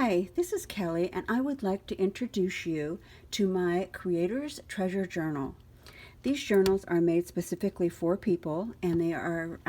Hi, this is Kelly, and I would like to introduce you to my Creator's Treasure Journal. These journals are made specifically for people, and they are,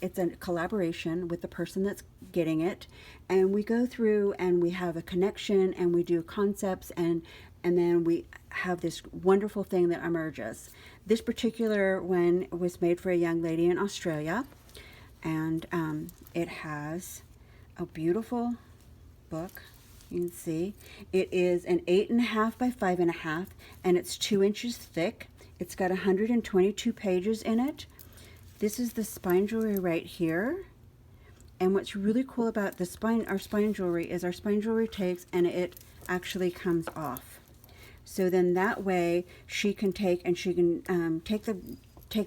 it's a collaboration with the person that's getting it. And we go through and we have a connection and we do concepts, and then we have this wonderful thing that emerges. This particular one was made for a young lady in Australia, and it has a beautiful book. You can see it is an 8.5 by 5.5, and it's 2 inches thick. It's got 122 pages in it. This is the spine jewelry right here. And what's really cool about the our spine jewelry is our spine jewelry takes and it actually comes off. So then that way she can take and she can take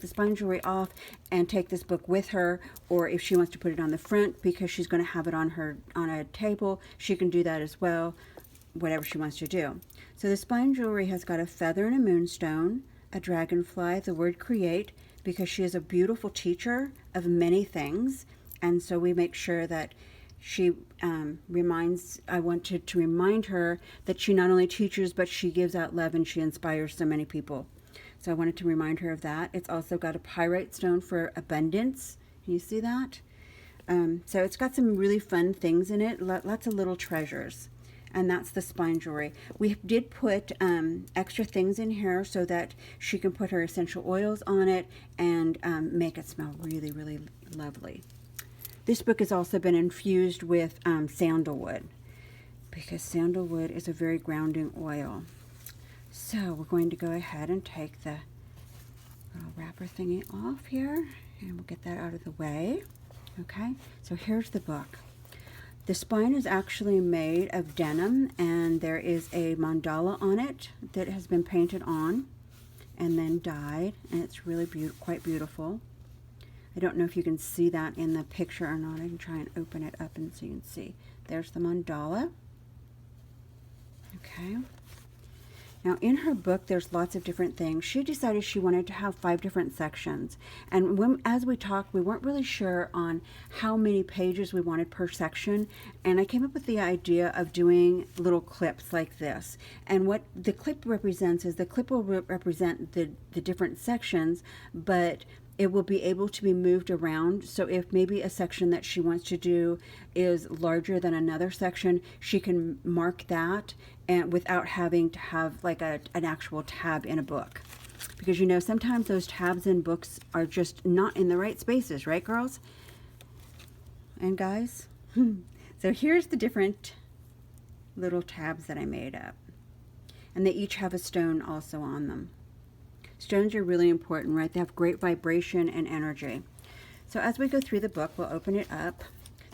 the spine jewelry off and take this book with her, or if she wants to put it on the front because she's going to have it on a table, she can do that as well, whatever she wants to do. So the spine jewelry has got a feather and a moonstone, a dragonfly, the word create, because she is a beautiful teacher of many things, and so we make sure that she I wanted to remind her that she not only teaches, but she gives out love and she inspires so many people. So I wanted to remind her of that. It's also got a pyrite stone for abundance. Can you see that? So it's got some really fun things in it, lots of little treasures. And that's the spine jewelry. We did put extra things in here so that she can put her essential oils on it and make it smell really, really lovely. This book has also been infused with sandalwood, because sandalwood is a very grounding oil. So we're going to go ahead and take the wrapper thingy off here, and we'll get that out of the way. Okay, so here's the book. The spine is actually made of denim, and there is a mandala on it that has been painted on and then dyed, and it's really quite beautiful. I don't know if you can see that in the picture or not. I can try and open it up and so you can see. There's the mandala. Okay. Now in her book, there's lots of different things. She decided she wanted to have 5 different sections. And as we talked, we weren't really sure on how many pages we wanted per section. And I came up with the idea of doing little clips like this. And what the clip represents is the clip will represent the different sections, but it will be able to be moved around. So if maybe a section that she wants to do is larger than another section, she can mark that, and without having to have like an actual tab in a book. Because you know, sometimes those tabs in books are just not in the right spaces, right girls and guys? So here's the different little tabs that I made up. And they each have a stone also on them. Stones are really important, right? They have great vibration and energy. So as we go through the book, we'll open it up.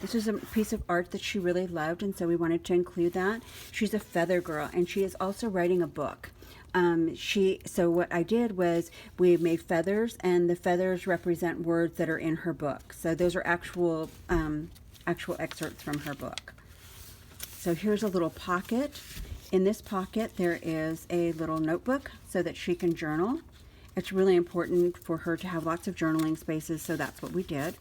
This is a piece of art that she really loved, and so we wanted to include that. She's a feather girl, and she is also writing a book. So what I did was we made feathers, and the feathers represent words that are in her book. So those are actual excerpts from her book. So here's a little pocket. In this pocket, there is a little notebook so that she can journal. It's really important for her to have lots of journaling spaces, so that's what we did.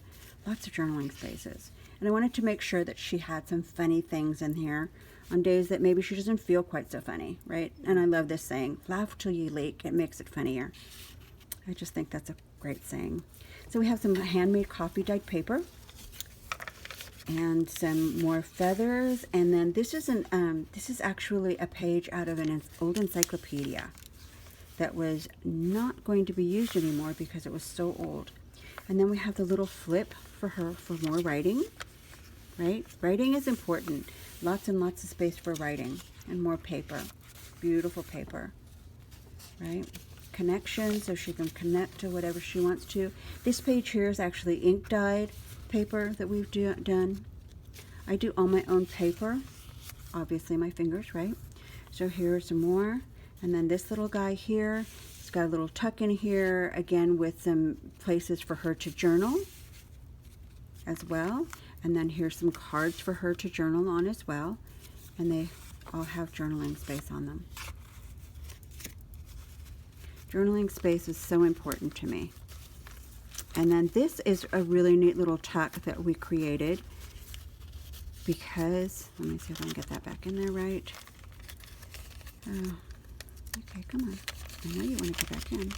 Lots of journaling spaces. And I wanted to make sure that she had some funny things in here on days that maybe she doesn't feel quite so funny, right? And I love this saying, laugh till you leak, it makes it funnier. I just think that's a great saying. So we have some handmade coffee dyed paper and some more feathers, and then this is actually a page out of an old encyclopedia that was not going to be used anymore because it was so old. And then we have the little flip for her for more writing, right? Writing is important. Lots and lots of space for writing and more paper. Beautiful paper, right? Connection, so she can connect to whatever she wants to. This page here is actually ink dyed paper that we've done. I do all my own paper, obviously my fingers, right? So here's some more, and then this little guy here, it's got a little tuck in here, again with some places for her to journal as well, and then here's some cards for her to journal on as well, and they all have journaling space on them. Journaling space is so important to me. And then this is a really neat little tuck that we created. because, let me see if I can get that back in there right. Okay, come on. I know you want to get back in.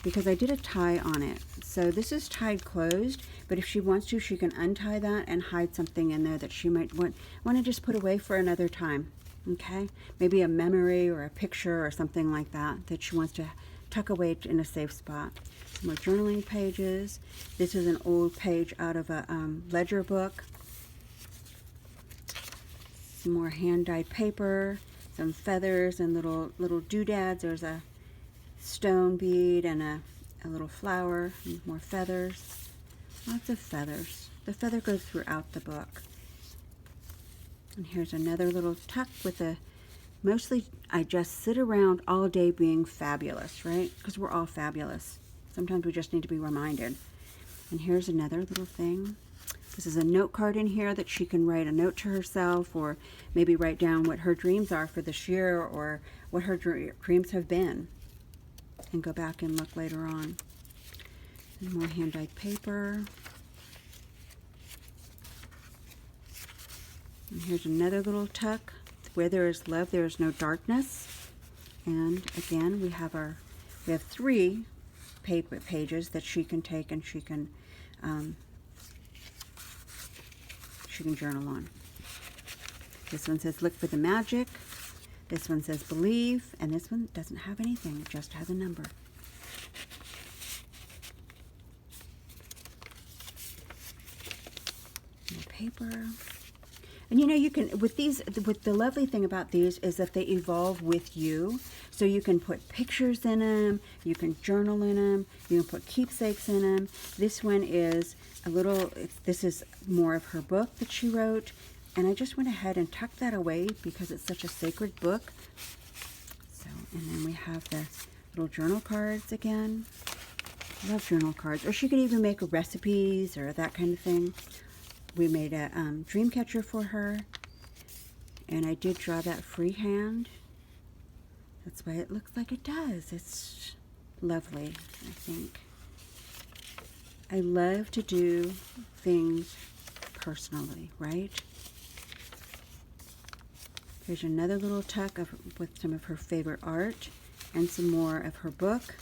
Because I did a tie on it. So this is tied closed, but if she wants to, she can untie that and hide something in there that she might want to just put away for another time. Okay? Maybe a memory or a picture or something like that that she wants to tuck away in a safe spot. Some more journaling pages. This is an old page out of a ledger book. Some more hand-dyed paper, some feathers and little doodads. There's a stone bead and a little flower, and more feathers. Lots of feathers. The feather goes throughout the book. And here's another little tuck with a, mostly I just sit around all day being fabulous, right? Because we're all fabulous. Sometimes we just need to be reminded. And here's another little thing. This is a note card in here that she can write a note to herself, or maybe write down what her dreams are for this year, or what her dreams have been, and go back and look later on. And more hand-dyed paper. And here's another little tuck. Where there is love, there is no darkness. And again, we have 3 paper pages that she can take and she can journal on. This one says look for the magic. This one says believe, and this one doesn't have anything, it just has a number. More paper. And you know, you can, with the lovely thing about these is that they evolve with you. So you can put pictures in them, you can journal in them, you can put keepsakes in them. This one is this is more of her book that she wrote. And I just went ahead and tucked that away because it's such a sacred book. So, and then we have the little journal cards again. I love journal cards. Or she could even make recipes or that kind of thing. We made a dream catcher for her. And I did draw that freehand. That's why it looks like it does. It's lovely, I think. I love to do things personally, right? Here's another little tuck with some of her favorite art, and some more of her book,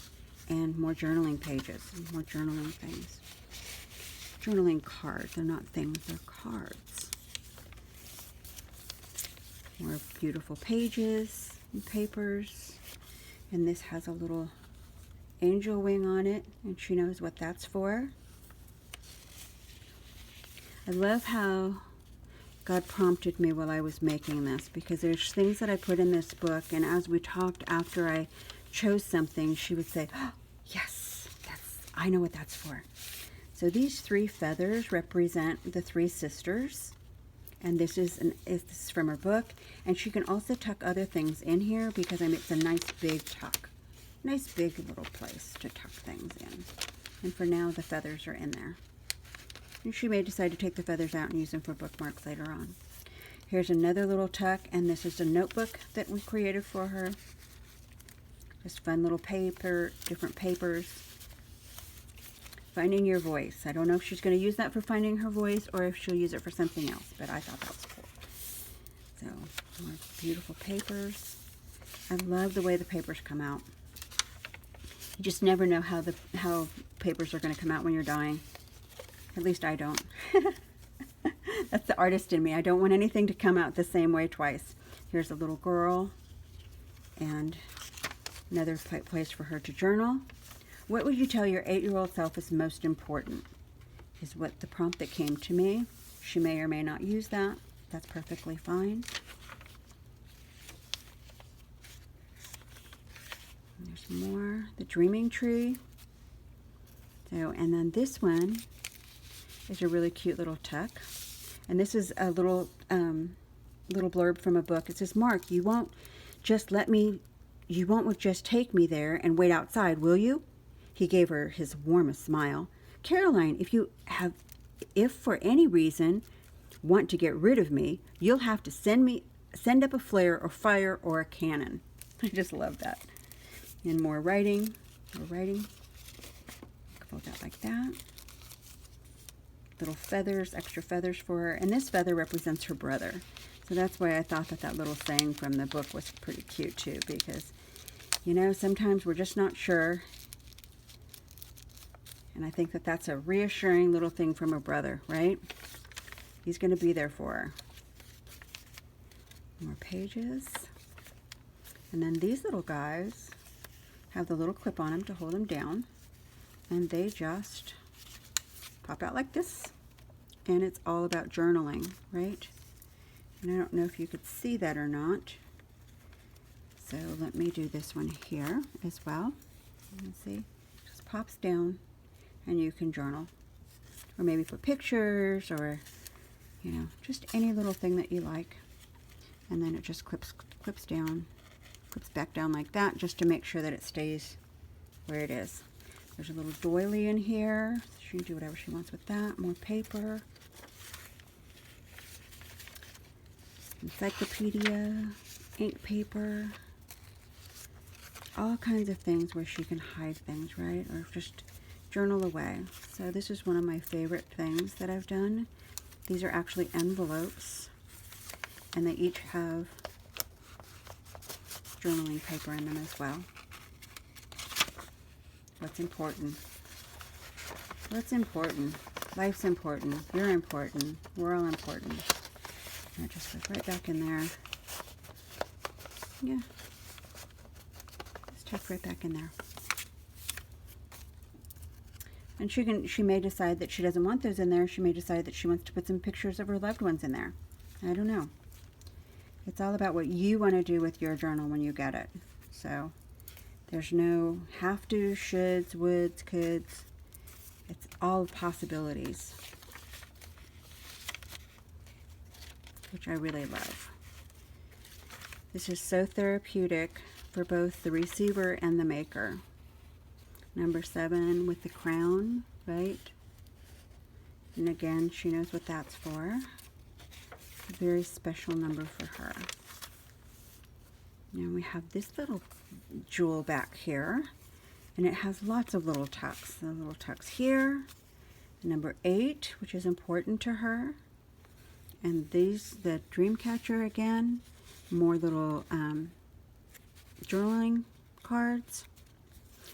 and more journaling pages, more journaling things. Journaling cards. They're not things, they're cards. More beautiful pages and papers. And this has a little angel wing on it, and she knows what that's for. I love how God prompted me while I was making this, because there's things that I put in this book, and as we talked after I chose something, she would say, oh, yes, I know what that's for. So these 3 feathers represent the 3 sisters, and this is from her book, and she can also tuck other things in here because it's a nice big tuck. Nice big little place to tuck things in. And for now, the feathers are in there. And she may decide to take the feathers out and use them for bookmarks later on. Here's another little tuck, and this is a notebook that we created for her. Just fun little paper, different papers. Finding your voice. I don't know if she's going to use that for finding her voice or if she'll use it for something else, but I thought that was cool. So, more beautiful papers. I love the way the papers come out. You just never know how papers are going to come out when you're dying. At least I don't. That's the artist in me. I don't want anything to come out the same way twice. Here's a little girl and another place for her to journal. What would you tell your 8-year-old self is most important? Is what the prompt that came to me. She may or may not use that. That's perfectly fine. And there's more. The dreaming tree. So, and then this one is a really cute little tuck. And this is a little blurb from a book. It says, Mark, you won't just take me there and wait outside, will you? He gave her his warmest smile. Caroline, if for any reason want to get rid of me, you'll have to send up a flare or fire or a cannon. I just love that. And more writing. Fold that like that. little feathers, extra feathers for her. And this feather represents her brother. So that's why I thought that that little saying from the book was pretty cute too, because, you know, sometimes we're just not sure. And I think that that's a reassuring little thing from her brother, right? He's going to be there for her. More pages. And then these little guys have the little clip on them to hold them down. And they just pop out like this. And it's all about journaling, right? And I don't know if you could see that or not. So let me do this one here as well. Let's see. Just pops down and you can journal. Or maybe put pictures or, you know, just any little thing that you like. And then it just clips down, clips back down like that, just to make sure that it stays where it is. There's a little doily in here. She can do whatever she wants with that. More paper. Encyclopedia, ink paper. All kinds of things where she can hide things, right? Or just journal away. So this is one of my favorite things that I've done. These are actually envelopes. And they each have journaling paper in them as well. What's important? What's important? Life's important. You're important. We're all important. And it just goes right back in there. Yeah. Just tuck right back in there. And she may decide that she doesn't want those in there. She may decide that she wants to put some pictures of her loved ones in there. I don't know. It's all about what you want to do with your journal when you get it. So there's no have to, shoulds, woulds, coulds. It's all possibilities, which I really love. This is so therapeutic for both the receiver and the maker. Number 7 with the crown, right? And again, she knows what that's for. A very special number for her. Now we have this little jewel back here, and it has lots of little tucks. The little tucks here, number 8, which is important to her, and these, the dream catcher again, more little journaling cards,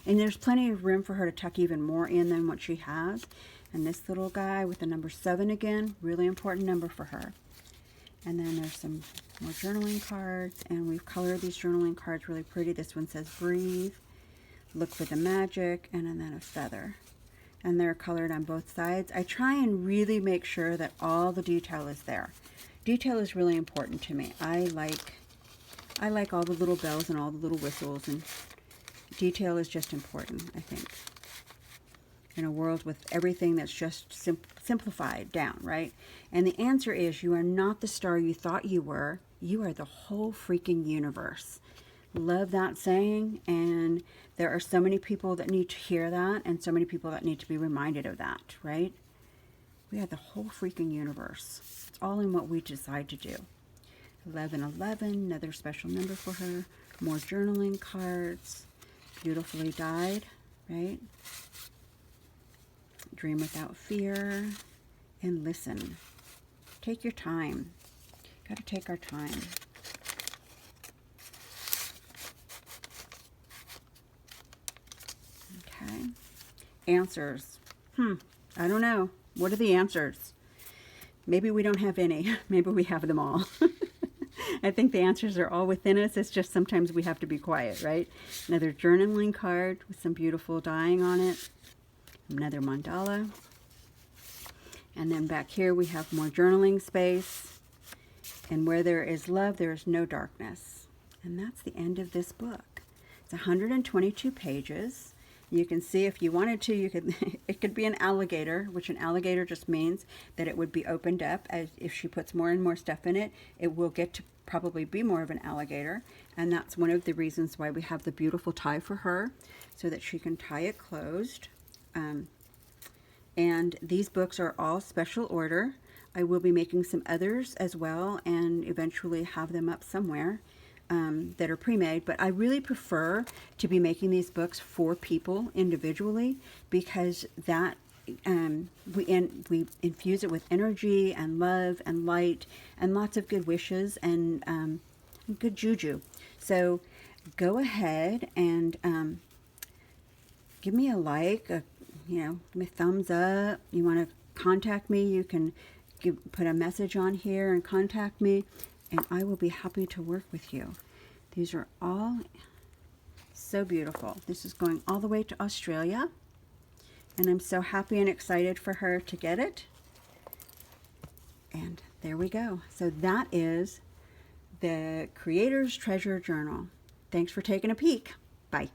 and there's plenty of room for her to tuck even more in than what she has. And this little guy with the number 7 again, really important number for her. And then there's some more journaling cards, and we've colored these journaling cards really pretty. This one says breathe, look for the magic, and then a feather. And they're colored on both sides. I try and really make sure that all the detail is there. Detail is really important to me. I like all the little bells and all the little whistles, and detail is just important, I think. In a world with everything that's just simplified down, right? And the answer is, you are not the star you thought you were. You are the whole freaking universe. Love that saying, and there are so many people that need to hear that, and so many people that need to be reminded of that, right? We are the whole freaking universe. It's all in what we decide to do. 1111, another special number for her. More journaling cards, beautifully dyed, right? Dream without fear, and listen. Take your time. Got to take our time. Okay. Answers. I don't know. What are the answers? Maybe we don't have any. Maybe we have them all. I think the answers are all within us. It's just sometimes we have to be quiet, right? Another journaling card with some beautiful dyeing on it. Another mandala. And then back here we have more journaling space. And where there is love, there is no darkness. And that's the end of this book. It's 122 pages. You can see, if you wanted to, you could it could be an alligator, which an alligator just means that it would be opened up. As if she puts more and more stuff in it, it will get to probably be more of an alligator. And that's one of the reasons why we have the beautiful tie for her, so that she can tie it closed. And these books are all special order. I will be making some others as well, and eventually have them up somewhere that are pre-made. But I really prefer to be making these books for people individually, because that we infuse it with energy and love and light and lots of good wishes and good juju. So go ahead and give me a like, give me a thumbs up. You want to contact me, you can put a message on here and contact me, and I will be happy to work with you. These are all so beautiful. This is going all the way to Australia, and I'm so happy and excited for her to get it. And there we go. So that is the Creator's Treasure Journal. Thanks for taking a peek. Bye.